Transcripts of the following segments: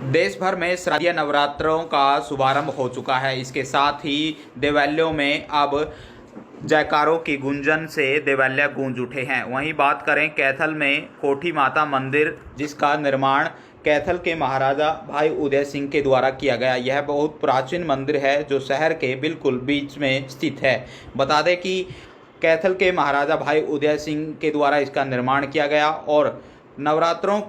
देश भर में शारदीय नवरात्रों का शुभारंभ हो चुका है। इसके साथ ही देवालयों में अब जयकारों की गुंजन से देवालय गूंज उठे हैं। वहीं बात करें कैथल में कोठी माता मंदिर, जिसका निर्माण कैथल के महाराजा भाई उदय सिंह के द्वारा किया गया। यह बहुत प्राचीन मंदिर है जो शहर के बिल्कुल बीच में स्थित है। बता दें कि कैथल के महाराजा भाई उदय सिंह के द्वारा इसका निर्माण किया गया और नवरात्रों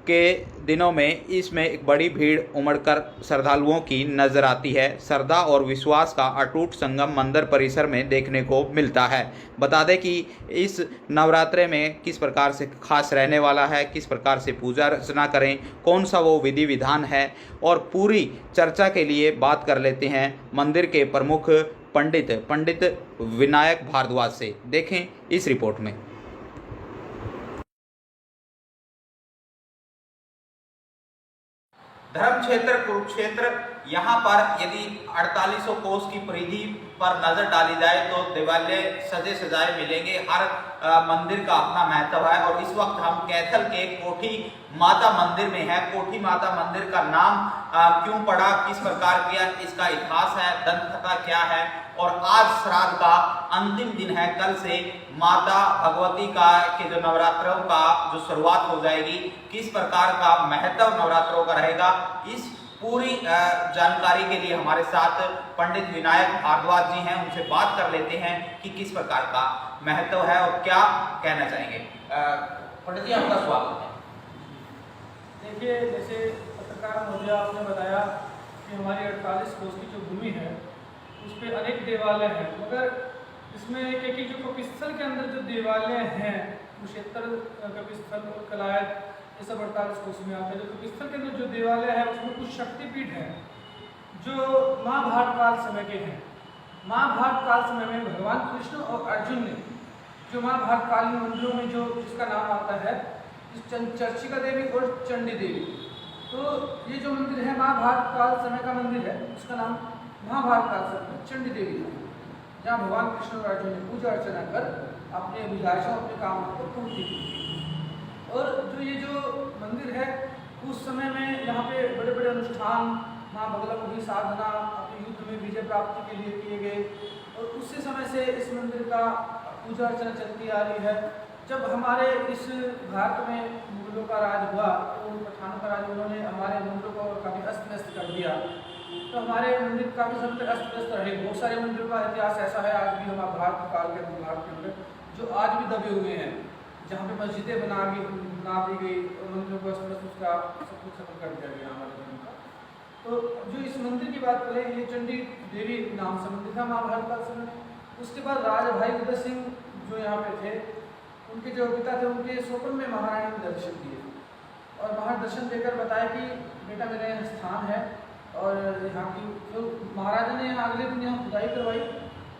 के दिनों में इसमें एक बड़ी भीड़ उमड़कर श्रद्धालुओं की नजर आती है। श्रद्धा और विश्वास का अटूट संगम मंदिर परिसर में देखने को मिलता है। बता दें कि इस नवरात्रे में किस प्रकार से खास रहने वाला है, किस प्रकार से पूजा अर्चना करें, कौन सा वो विधि विधान है, और पूरी चर्चा के लिए बात कर लेते हैं मंदिर के प्रमुख पंडित विनायक भारद्वाज से। देखें इस रिपोर्ट में। धर्म क्षेत्र कुरुक्षेत्र, यहाँ पर यदि 4800 कोस की परिधि पर नजर डाली जाए तो देवालय सजे सजाए मिलेंगे। हर मंदिर का अपना महत्व है और इस वक्त हम कैथल के कोठी माता मंदिर में है। कोठी माता मंदिर का नाम क्यों पड़ा, किस प्रकार किया, इसका इतिहास है, दंत कथा क्या है, और आज श्राद्ध का अंतिम दिन है। कल से माता भगवती का के जो नवरात्रों का जो शुरुआत हो जाएगी, किस प्रकार का महत्व नवरात्रों का रहेगा, इस पूरी जानकारी के लिए हमारे साथ पंडित विनायक भारद्वाज जी हैं। उनसे बात कर लेते हैं कि किस प्रकार का महत्व है और क्या कहना चाहेंगे। पंडित जी, आपका स्वागत है। देखिए, जैसे पत्रकार महोदय आपने बताया कि हमारी 48 कोस की जो भूमि है उस पर अनेक देवालय हैं, मगर इसमें एक जो कपिस्थल के अंदर जो देवालय हैं, कुरुक्षेत्र कपिस्थल और कलायत, ये सब 48 कोस में आते हैं। जो कपिस्थल के अंदर जो देवालय है उसमें कुछ शक्तिपीठ हैं जो महाभारत काल समय के हैं। महाभारत काल समय में भगवान कृष्ण और अर्जुन ने जो महाभारत कालीन मंदिरों में जो जिसका नाम आता है चर्चिका देवी और चंडी देवी, तो ये जो मंदिर है महाभारत काल समय का मंदिर है, उसका नाम महाभारत काल समय चंडी देवी है, जहाँ भगवान कृष्ण और अर्जुन ने पूजा अर्चना कर अपने अभिलाषा अपने कामों को पूर्ति की। और जो ये जो मंदिर है उस समय में यहाँ पे बड़े बड़े अनुष्ठान, माँ बगलामुखी साधना, अपने युद्ध में विजय प्राप्ति के लिए किए गए, और उसी समय से इस मंदिर का पूजा अर्चना चलती आ रही है। जब हमारे इस भारत में मुगलों का राज हुआ तो पठानों का राज, उन्होंने हमारे मंदिरों को काफ़ी अस्त व्यस्त कर दिया, तो हमारे मंदिर काफ़ी समय तक अस्त व्यस्त रहे। बहुत सारे मंदिरों का इतिहास ऐसा है आज भी हमारे भारत काल के भारत के अंदर जो आज भी दबे हुए हैं, जहाँ पे मस्जिदें बना दी गई और मंदिरों को अस्त व्यस्त उसका सब कुछ खत्म कर दिया गया हमारे धर्म का। तो जो इस मंदिर की बात करें, ये चंडी देवी नाम से मंदिर था महाभारत काल समय। उसके बाद राजा भाई उदय सिंह जो यहाँ पे थे, उनके जो पिता थे उनके स्वप्न में महारानी ने दर्शन दिए और महादर्शन देकर बताया कि बेटा मेरा यहाँ स्थान है, और यहाँ की जो महाराजा ने अगले दिन यहाँ खुदाई करवाई।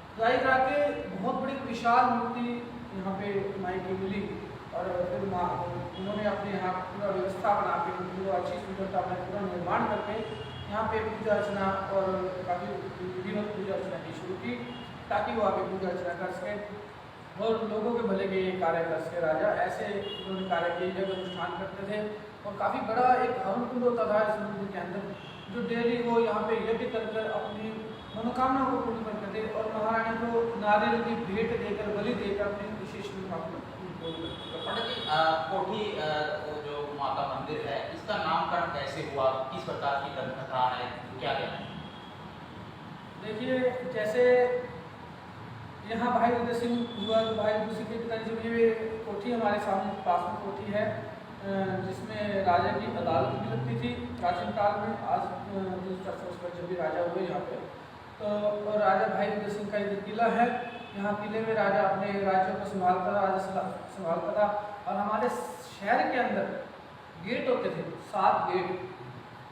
खुदाई करा के बहुत बड़ी विशाल मूर्ति यहाँ पे माई की मिली, और फिर उन्होंने अपने यहाँ पूरा व्यवस्था बना के पूरा अच्छी सुंदरता में पूरा निर्माण करके यहाँ पे पूजा अर्चना और काफ़ी विधिवत पूजा अर्चना की शुरू की, ताकि वो आगे पूजा अर्चना कर सके और लोगों के भले के कार्य कर सके। राजा ऐसे उन्होंने कार्य किए, जब अनुष्ठान करते थे, और काफ़ी बड़ा एक हवन कुंड होता था इस मंदिर के अंदर, जो डेली वो यहाँ पे यज्ञ कर अपनी मनोकामनाओं को पूर्ण करते थे, और महारानी को नारियल की भेंट देकर, बलि देकर अपनी विशेष मनोकामना पूर्ण करते थे। कोठी जो माता मंदिर है, इसका नामकरण कैसे हुआ, किस प्रकार की दंत कथा है, क्या कहना है? देखिए, जैसे यहाँ भाई उदय सिंह हुआ, भाई उदय सिंह के पिताजी, जब ये कोठी हमारे सामने पास में कोठी है जिसमें राजा की अदालत भी लगती थी प्राचीन काल में, आज 400 वर्ष पर जब भी राजा हुए यहाँ पे, तो और राजा भाई उदय सिंह का एक किला है। यहाँ किले में राजा अपने राज्यों को संभालता था, और हमारे शहर के अंदर गेट होते थे, 7 गेट।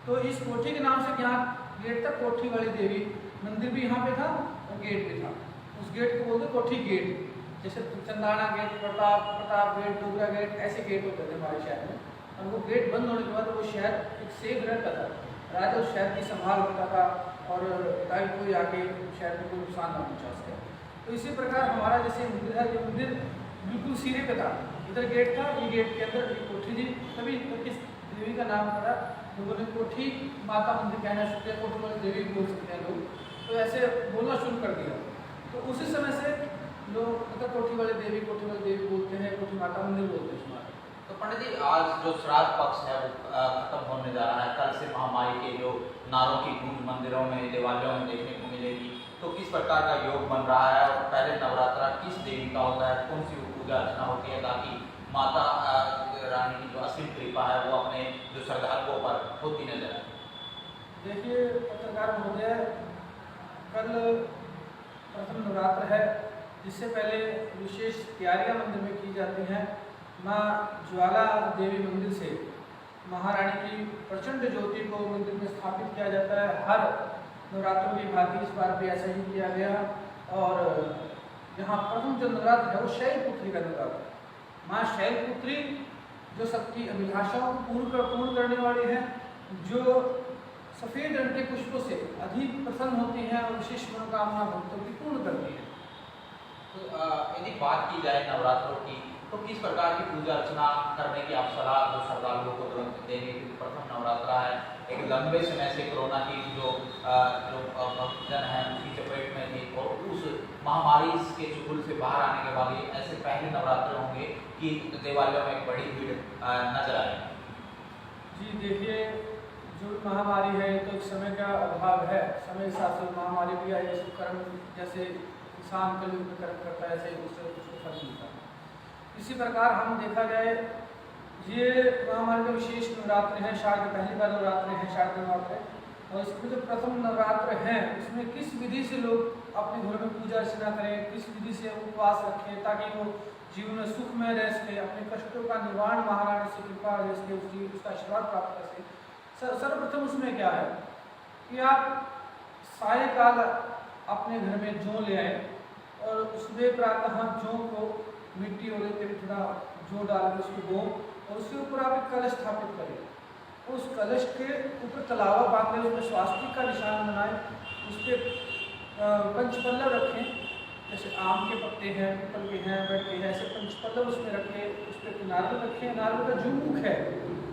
तो इस कोठी के नाम से यहाँ गेट तक कोठी वाली देवी मंदिर भी यहाँ पे था और गेट भी था। उस गेट को बोलते कोठी गेट, जैसे Chandana gate, Pratap gate, Dogra gate, ऐसे गेट होते थे हमारे शहर में। और वो गेट बंद होने के बाद वो शहर एक सेफ रहता था, राजा उस शहर की संभाल रखता था और ताकि कोई आके शहर को कोई नुकसान ना पहुँचा सके। तो इसी प्रकार हमारा जैसे मंदिर है, ये मंदिर बिल्कुल सिरे पे था, इधर गेट था, ये गेट के अंदर एक कोठी थी, तभी इस देवी का नाम पड़ा, लोगों ने कोठी माता मंदिर कहना शुरू किया, कोठी वाली देवी बोल सकते हैं लोग, तो ऐसे बोलना शुरू कर दिया। तो उसी समय से लोग मतलब कोठी वाली देवी बोलते हैं, कोठी माता मंदिर बोलते हैं हमारे। तो पंडित जी, आज जो श्राद्ध पक्ष है वो खत्म होने जा रहा है। कल से महामारी के जो नारों की गूंज मंदिरों में, देवालयों में देखने को मिलेगी, तो किस प्रकार का योग बन रहा है और पहले नवरात्रा किस देवी का होता है, कौन सी पूजा अर्चना होती है, ताकि माता रानी की जो असीम कृपा है वो अपने जो श्रद्धालुओं पर होती नजर आए? देखिए पत्रकार महोदय, कल प्रथम नवरात्र है, जिससे पहले विशेष तैयारियां मंदिर में की जाती हैं। माँ ज्वाला देवी मंदिर से महारानी की प्रचंड ज्योति को मंदिर में स्थापित किया जाता है। हर नवरात्रों की भांति इस बार भी ऐसा ही किया गया। और यहाँ प्रथम जो नवरात्र है वो शैलपुत्री का नवरात्र है। माँ शैलपुत्री जो सबकी अभिलाषाओं को पूर्ण करने वाली है, जो सफ़ेद रंग के पुष्पों से अधिक प्रसन्न होती हैं और विशेष मनोकामना भक्तों की पूर्ण करती है। तो यदि बात की जाए नवरात्रों की, तो किस प्रकार की पूजा अर्चना करने की आप सलाह जो श्रद्धालुओं को तुरंत देंगे? क्योंकि प्रथम नवरात्रा है, एक लंबे समय से कोरोना की जो भक्तजन है उसकी चपेट में थी, और उस महामारी के चुगल से बाहर आने के बाद ये ऐसे पहले नवरात्र होंगे कि देवालयों में एक बड़ी भीड़ नजर आएगी। जी देखिए, जो महामारी है तो एक समय का अभाव है, समय के साथ साथ महामारी भी आई। कर्म जैसे इंसान कल युग में कर्म करता है, ऐसे उससे उसको फल मिलता है। इसी प्रकार हम देखा जाए, ये महामारी का विशेष नवरात्र है, शारद पहली बार नवरात्र है, शारद नवरात्र, और इसमें जो प्रथम नवरात्र है इसमें किस विधि से लोग अपने घर में पूजा अर्चना करें, किस विधि से उपवास रखें ताकि वो जीवन में सुखमय रह सके, अपने कष्टों का निवारण महारानी से कृपा रह सके, उसका आशीर्वाद प्राप्त कर सके। सर्वप्रथम उसमें क्या है कि आप सायकाल अपने घर में जौ ले आए और उसमें प्रातः जौ को मिट्टी और थोड़ा जौ डाल के उसको बो, और उसके ऊपर आप एक कलश स्थापित करें। उस कलश के ऊपर तलावा बांध लें, उसमें स्वास्तिक का निशान बनाएं, उस पर पंचपल्लव रखें, जैसे आम के पत्ते हैं, पीपल के हैं, बेड़ के हैं, ऐसे पंचपल्लव उसमें रखें। उस पर नारियल रखें, नारियल का जो मुख है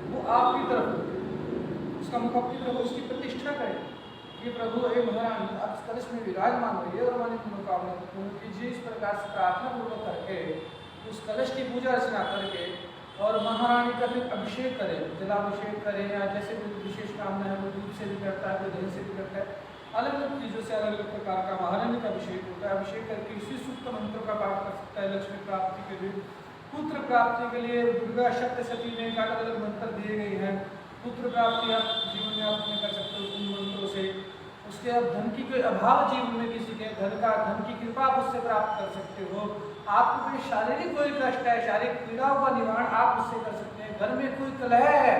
वो आपकी तरफ, उसका मुख अपनी तरफ, उसकी प्रतिष्ठा करें कि प्रभु हे महारानी आप इस कलश में विराजमान होइए और हमारी मनोकामना पूर्ण कीजिए। इस प्रकार से प्रार्थना पूर्वक करके उस कलश की पूजा अर्चना करके और महारानी का फिर अभिषेक करें, जलाभिषेक करें, या जैसे कोई विशेष कामना है वो दूध से भी करता है, कोई दही से भी करता है, अलग अलग चीज़ों से अलग अलग प्रकार का महारानी का अभिषेक होता है। अभिषेक करके इसी सूक्त मंत्रों का पाठ कर सकता है। लक्ष्मी प्राप्ति के लिए, पुत्र प्राप्ति के लिए दुर्गा सप्तशती में अलग अलग मंत्र दिए गए हैं। पुत्र प्राप्ति आप जीवन में आप कर सकते हो उन मंत्रों से। उसके अब धन की कोई अभाव जीवन में किसी के धन की कृपा आप उससे प्राप्त कर सकते हो। आपको कोई शारीरिक कोई कष्ट है, शारीरिक पीड़ाओं का निवारण आप उससे कर सकते हैं। घर में कोई कलह है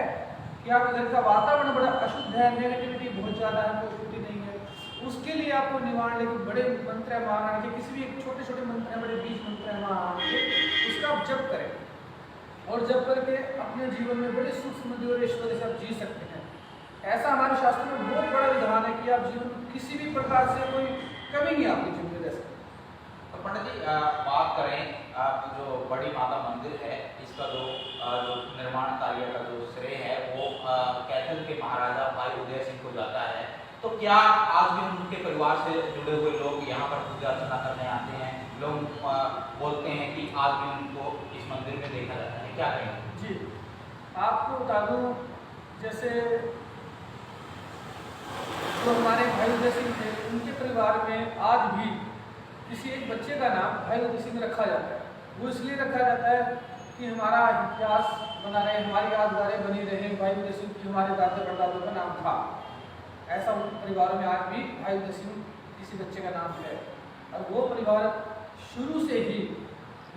कि आपके घर का वातावरण बड़ा अशुद्ध है, नेगेटिविटी बहुत ज़्यादा है, कोई शुद्धि नहीं है, उसके लिए आपको निवारण लेकिन बड़े मंत्र है महारानी के, किसी भी एक छोटे छोटे मंत्र हैं, बड़े बीज मंत्र है महारानी के, उसका आप जप करें और जप करके अपने जीवन में बड़े सुख समृद्धि और ऐश्वर्य से आप जी सकते हैं। ऐसा हमारे शास्त्र में बहुत बड़ा विधान है कि आप जीवन में किसी भी प्रकार से कोई कमी नहीं आपके जीवन में रह सकती। तो पंडित जी, बात करें जो बड़ी माता मंदिर है, इसका जो निर्माण कार्य का जो श्रेय है वो कैथल के महाराजा भाई उदय सिंह को जाता है। तो क्या आज भी उनके परिवार से जुड़े हुए लोग यहाँ पर पूजा अर्चना करने आते हैं? लोग बोलते हैं कि आज भी उनको इस मंदिर में देखा जाता है, क्या कहेंगे? जी, आपको बता दूँ, जैसे जो हमारे भाई उदय सिंह थे, उनके परिवार में आज भी किसी एक बच्चे का नाम भाई उदय सिंह रखा जाता है। वो इसलिए रखा जाता है कि हमारा इतिहास बना रहे, हमारी यादगारें बनी रहे, भाई उदय सिंह की हमारे दादा परदादों का नाम था। ऐसा उन परिवारों में आज भी भाई उदय सिंह किसी बच्चे का नाम है। और वो परिवार शुरू से ही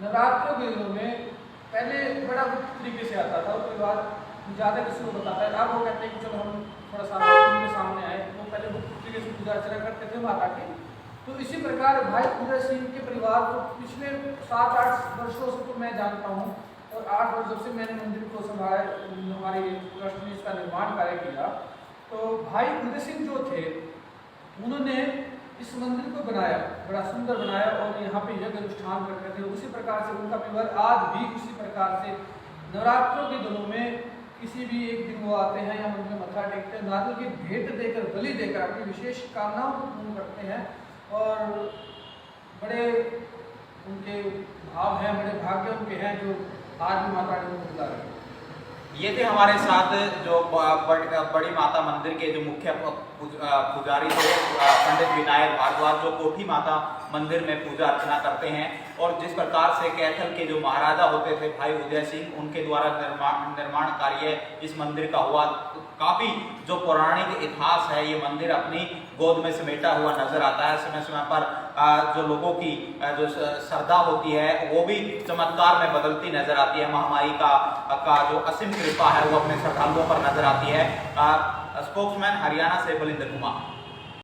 नवरात्रों के दिनों में पहले बड़ा गुप्त तरीके से आता था। वो परिवार ज़्यादा किसी को बताता है, अब वो कहते हैं कि चलो हम थोड़ा सा उनके सामने आए। वो पहले गुप्त तरीके से पूजा अर्चना करते थे माता की। तो इसी प्रकार भाई उदय सिंह के परिवार को पिछले 7-8 वर्षों से तो मैं जानता हूँ, और 8 वर्ष जब से मैंने मंदिर को संभाला, हमारे ट्रस्ट ने इसका निर्माण कार्य किया, तो भाई उदय सिंह जो थे उन्होंने इस मंदिर को बनाया, बड़ा सुंदर बनाया और यहाँ पे यज्ञ अनुष्ठान करते थे। उसी प्रकार से उनका परिवार आज भी उसी प्रकार से नवरात्रों के दिनों में किसी भी एक दिन वो आते हैं या उनके मत्था टेकते हैं, नारियल की भेंट देकर, बलि देकर अपनी विशेष कामनाओं को पूर्ण करते हैं और बड़े उनके भाव हैं, बड़े भाग्य उनके हैं जो आज भी माता रानी को बुला रहे हैं। ये थे हमारे साथ जो बड़ी माता मंदिर के जो मुख्य पुजारी थे पंडित विनायक भारद्वाज, जो कोठी माता मंदिर में पूजा अर्चना करते हैं। और जिस प्रकार से कैथल के जो महाराजा होते थे भाई उदय सिंह, उनके द्वारा निर्माण कार्य इस मंदिर का हुआ। काफ़ी जो पौराणिक इतिहास है, ये मंदिर अपनी गोद में समेटा हुआ नजर आता है। समय समय पर जो लोगों की जो श्रद्धा होती है वो भी चमत्कार में बदलती नजर आती है। महामाई का जो असीम कृपा है वो अपने श्रद्धालुओं पर नजर आती है। स्पोक्समैन हरियाणा से बलिंदर कुमार।